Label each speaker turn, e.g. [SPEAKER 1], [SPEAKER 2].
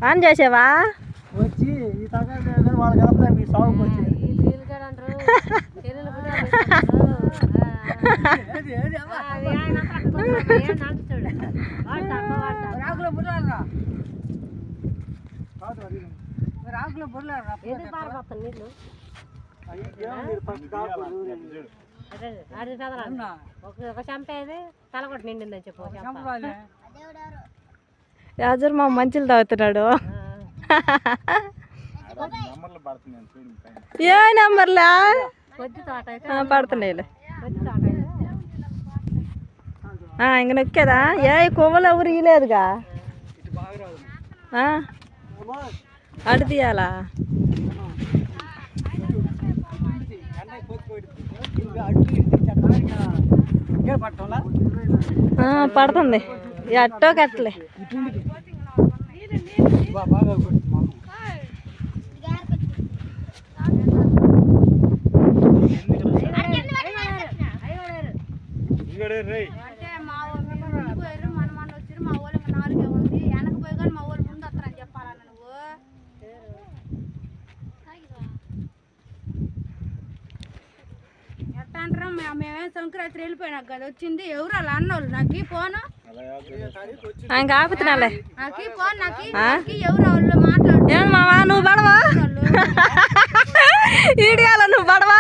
[SPEAKER 1] On చేసావా?
[SPEAKER 2] వచ్చి ఈ తగ్గ వాళ్ళ కలపలే మీ సాగుకి వచ్చి రాకులో బుర్రారా నీళ్ళు
[SPEAKER 3] ఒక చంపేది తలకొట్టి నిండిందని చెప్పు.
[SPEAKER 1] యాజర్ మా మంచిలు తాగుతున్నాడు. ఏ నెంబర్లా పడుతున్నాయిలే. ఇంక నొక్కేదా? ఏ కొవ్వలు ఎవరు ఇయలేదుగా. అడి తీయాలా? పడుతుంది ఎట్టో కట్టలే.
[SPEAKER 4] మేమేం సంక్రాంతి వెళ్ళిపోయినా కదా వచ్చింది. ఎవరు అలా అన్నోళ్ళు నాకు ఫోను
[SPEAKER 1] ఆపుతున్నాలే.
[SPEAKER 4] నాకు ఫోన్ నాకు ఎవరు వాళ్ళు మాట్లాడు.
[SPEAKER 1] ఏం మావా నువ్వు పడవా? ఈడియాల నువ్వు పడవా?